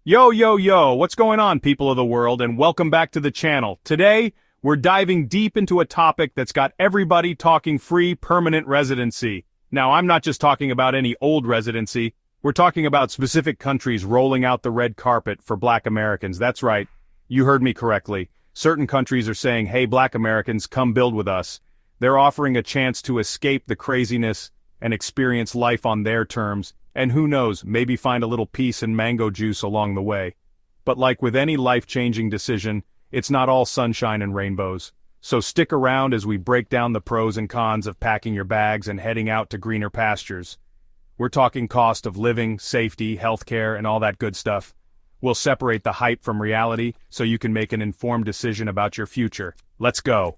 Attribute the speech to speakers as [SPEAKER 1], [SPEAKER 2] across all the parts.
[SPEAKER 1] Yo, yo, yo, what's going on, people of the world, and welcome back to the channel. Today, we're diving deep into a topic that's got everybody talking free permanent residency. Now, I'm not just talking about any old residency, we're talking about specific countries rolling out the red carpet for Black Americans. That's right, you heard me correctly. Certain countries are saying, hey, Black Americans, come build with us. They're offering a chance to escape the craziness and experience life on their terms. And who knows, maybe find a little peace and mango juice along the way. But like with any life-changing decision, it's not all sunshine and rainbows. So stick around as we break down the pros and cons of packing your bags and heading out to greener pastures. We're talking cost of living, safety, healthcare, and all that good stuff. We'll separate the hype from reality so you can make an informed decision about your future. Let's go.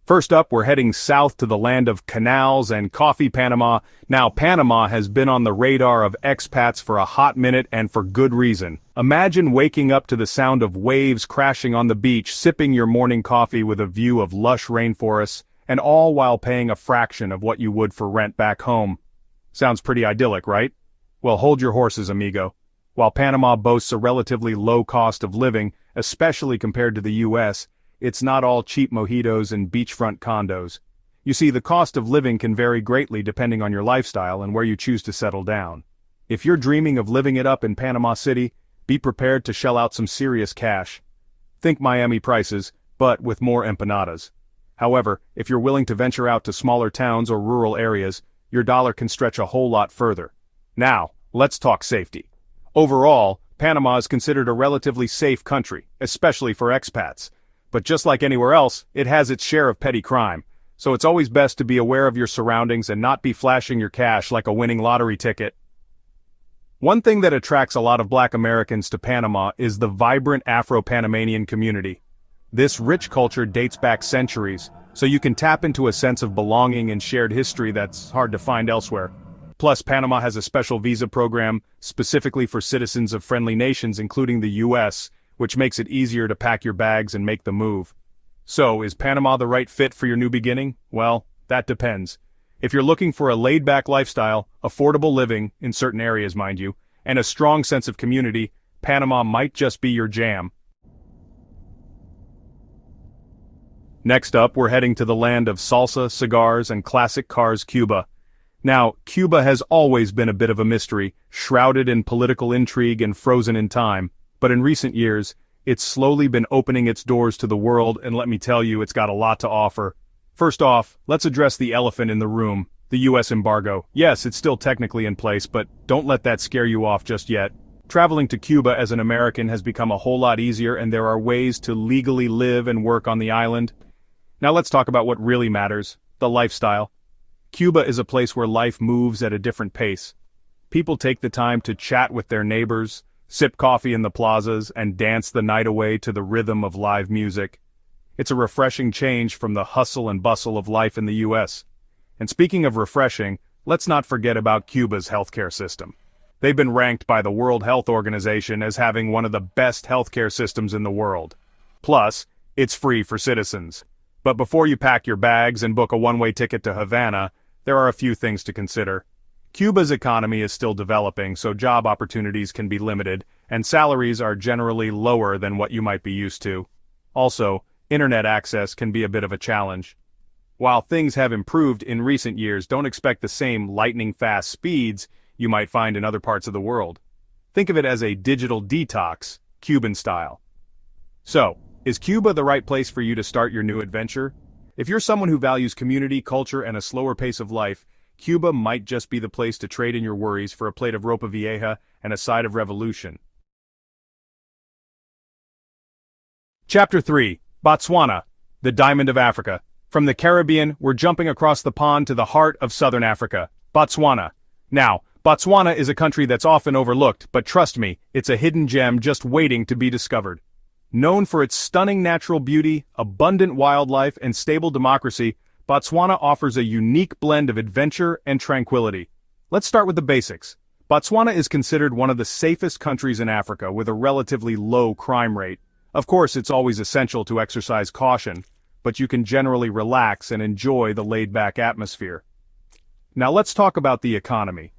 [SPEAKER 1] First up, we're heading south to the land of canals and coffee, Panama. Now, Panama has been on the radar of expats for a hot minute and for good reason. Imagine waking up to the sound of waves crashing on the beach, sipping your morning coffee with a view of lush rainforests, and all while paying a fraction of what you would for rent back home. Sounds pretty idyllic, right? Well, hold your horses, amigo. While Panama boasts a relatively low cost of living, especially compared to the US, it's not all cheap mojitos and beachfront condos. You see, the cost of living can vary greatly depending on your lifestyle and where you choose to settle down. If you're dreaming of living it up in Panama City, be prepared to shell out some serious cash. Think Miami prices, but with more empanadas. However, if you're willing to venture out to smaller towns or rural areas, your dollar can stretch a whole lot further. Now, let's talk safety. Overall, Panama is considered a relatively safe country, especially for expats. But just like anywhere else, it has its share of petty crime, so it's always best to be aware of your surroundings and not be flashing your cash like a winning lottery ticket. One thing that attracts a lot of Black Americans to Panama is the vibrant Afro-Panamanian community. This rich culture dates back centuries, so you can tap into a sense of belonging and shared history that's hard to find elsewhere. Plus, Panama has a special visa program specifically for citizens of friendly nations, including the US, which makes it easier to pack your bags and make the move. So, is Panama the right fit for your new beginning? Well, that depends. If you're looking for a laid-back lifestyle, affordable living, in certain areas mind you, and a strong sense of community, Panama might just be your jam. Next up, we're heading to the land of salsa, cigars, and classic cars, Cuba. Now, Cuba has always been a bit of a mystery, shrouded in political intrigue and frozen in time. But in recent years, it's slowly been opening its doors to the world, and let me tell you, it's got a lot to offer. First off, let's address the elephant in the room, the US embargo. Yes, it's still technically in place, but don't let that scare you off just yet. Traveling to Cuba as an American has become a whole lot easier, and there are ways to legally live and work on the island. Now let's talk about what really matters, the lifestyle. Cuba is a place where life moves at a different pace. People take the time to chat with their neighbors, sip coffee in the plazas, and dance the night away to the rhythm of live music. It's a refreshing change from the hustle and bustle of life in the US. And speaking of refreshing, let's not forget about Cuba's healthcare system. They've been ranked by the World Health Organization as having one of the best healthcare systems in the world. Plus, it's free for citizens. But before you pack your bags and book a one-way ticket to Havana, there are a few things to consider. Cuba's economy is still developing, so job opportunities can be limited, and salaries are generally lower than what you might be used to. Also, internet access can be a bit of a challenge. While things have improved in recent years, don't expect the same lightning-fast speeds you might find in other parts of the world. Think of it as a digital detox, Cuban style. So, is Cuba the right place for you to start your new adventure? If you're someone who values community, culture, and a slower pace of life, Cuba might just be the place to trade in your worries for a plate of ropa vieja and a side of revolution. Chapter 3. Botswana, the Diamond of Africa. From the Caribbean, we're jumping across the pond to the heart of southern Africa, Botswana. Now, Botswana is a country that's often overlooked, but trust me, it's a hidden gem just waiting to be discovered. Known for its stunning natural beauty, abundant wildlife, and stable democracy, Botswana offers a unique blend of adventure and tranquility. Let's start with the basics. Botswana is considered one of the safest countries in Africa with a relatively low crime rate. Of course, it's always essential to exercise caution, but you can generally relax and enjoy the laid-back atmosphere. Now let's talk about the economy.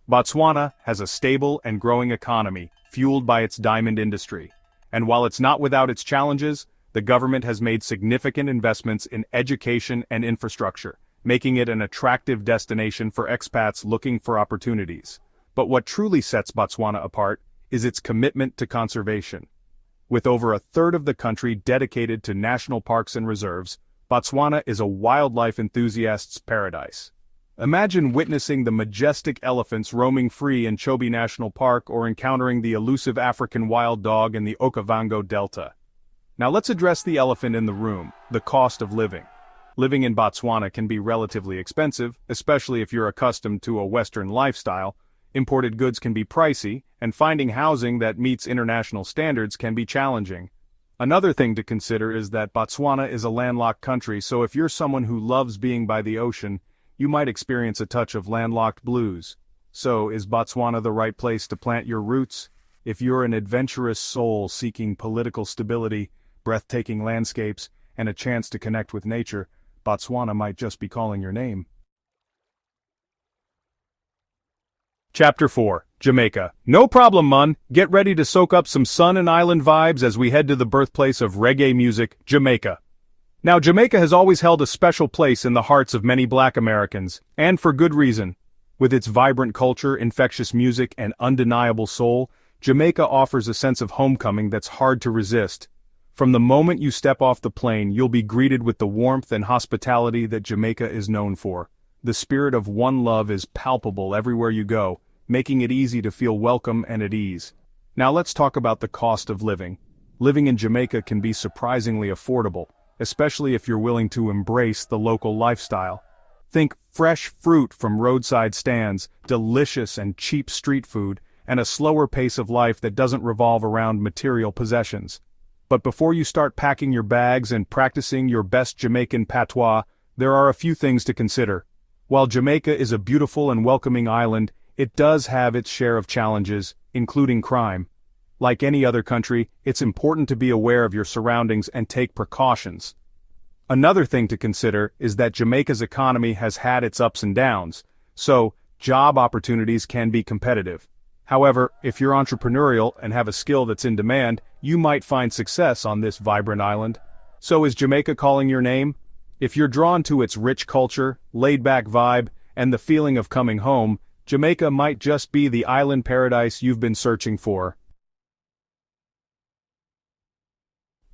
[SPEAKER 1] Botswana has a stable and growing economy, fueled by its diamond industry. And while it's not without its challenges, the government has made significant investments in education and infrastructure, making it an attractive destination for expats looking for opportunities. But what truly sets Botswana apart is its commitment to conservation. With over a third of the country dedicated to national parks and reserves, Botswana is a wildlife enthusiast's paradise. Imagine witnessing the majestic elephants roaming free in Chobe National Park or encountering the elusive African wild dog in the Okavango Delta. Now let's address the elephant in the room, the cost of living. Living in Botswana can be relatively expensive, especially if you're accustomed to a Western lifestyle. Imported goods can be pricey, and finding housing that meets international standards can be challenging. Another thing to consider is that Botswana is a landlocked country, so if you're someone who loves being by the ocean, you might experience a touch of landlocked blues. So, is Botswana the right place to plant your roots? If you're an adventurous soul seeking political stability, breathtaking landscapes, and a chance to connect with nature, Botswana might just be calling your name. Chapter 4. Jamaica. No problem, mun. Get ready to soak up some sun and island vibes as we head to the birthplace of reggae music, Jamaica. Now, Jamaica has always held a special place in the hearts of many Black Americans, and for good reason. With its vibrant culture, infectious music, and undeniable soul, Jamaica offers a sense of homecoming that's hard to resist. From the moment you step off the plane, you'll be greeted with the warmth and hospitality that Jamaica is known for. The spirit of one love is palpable everywhere you go, making it easy to feel welcome and at ease. Now let's talk about the cost of living. Living in Jamaica can be surprisingly affordable, especially if you're willing to embrace the local lifestyle. Think fresh fruit from roadside stands, delicious and cheap street food, and a slower pace of life that doesn't revolve around material possessions. But before you start packing your bags and practicing your best Jamaican patois, there are a few things to consider. While Jamaica is a beautiful and welcoming island, it does have its share of challenges, including crime. Like any other country, it's important to be aware of your surroundings and take precautions. Another thing to consider is that Jamaica's economy has had its ups and downs, so job opportunities can be competitive. However, if you're entrepreneurial and have a skill that's in demand, you might find success on this vibrant island. So is Jamaica calling your name? If you're drawn to its rich culture, laid-back vibe, and the feeling of coming home, Jamaica might just be the island paradise you've been searching for.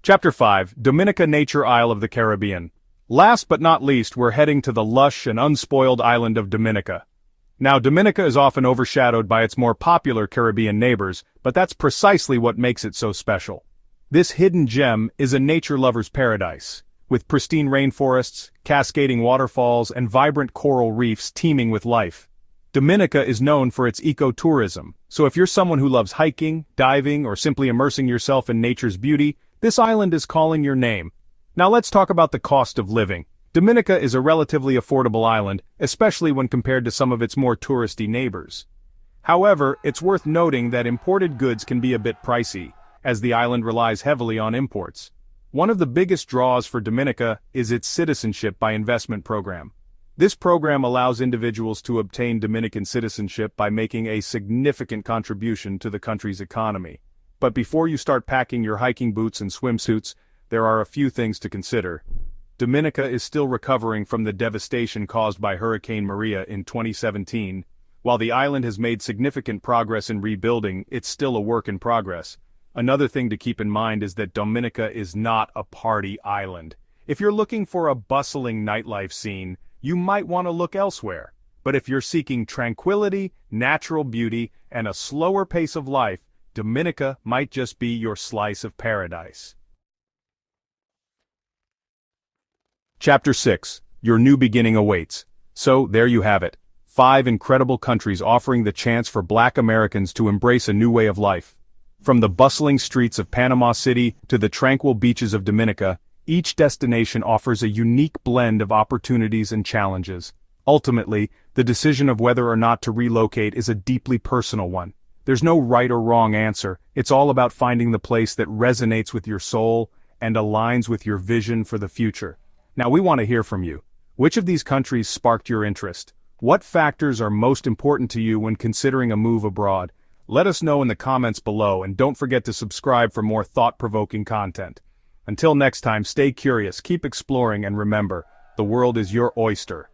[SPEAKER 1] Chapter 5. Dominica Nature Isle of the Caribbean. Last but not least, we're heading to the lush and unspoiled island of Dominica. Now, Dominica is often overshadowed by its more popular Caribbean neighbors, but that's precisely what makes it so special. This hidden gem is a nature lover's paradise, with pristine rainforests, cascading waterfalls, and vibrant coral reefs teeming with life. Dominica is known for its ecotourism, so if you're someone who loves hiking, diving, or simply immersing yourself in nature's beauty, this island is calling your name. Now let's talk about the cost of living. Dominica is a relatively affordable island, especially when compared to some of its more touristy neighbors. However, it's worth noting that imported goods can be a bit pricey, as the island relies heavily on imports. One of the biggest draws for Dominica is its citizenship by investment program. This program allows individuals to obtain Dominican citizenship by making a significant contribution to the country's economy. But before you start packing your hiking boots and swimsuits, there are a few things to consider. Dominica is still recovering from the devastation caused by Hurricane Maria in 2017. While the island has made significant progress in rebuilding, it's still a work in progress. Another thing to keep in mind is that Dominica is not a party island. If you're looking for a bustling nightlife scene, you might want to look elsewhere. But if you're seeking tranquility, natural beauty, and a slower pace of life, Dominica might just be your slice of paradise. Chapter 6. Your new beginning awaits. So, there you have it. 5 incredible countries offering the chance for Black Americans to embrace a new way of life. From the bustling streets of Panama City to the tranquil beaches of Dominica, each destination offers a unique blend of opportunities and challenges. Ultimately, the decision of whether or not to relocate is a deeply personal one. There's no right or wrong answer. It's all about finding the place that resonates with your soul and aligns with your vision for the future. Now we want to hear from you. Which of these countries sparked your interest? What factors are most important to you when considering a move abroad? Let us know in the comments below, and don't forget to subscribe for more thought-provoking content. Until next time, stay curious, keep exploring, and remember, the world is your oyster.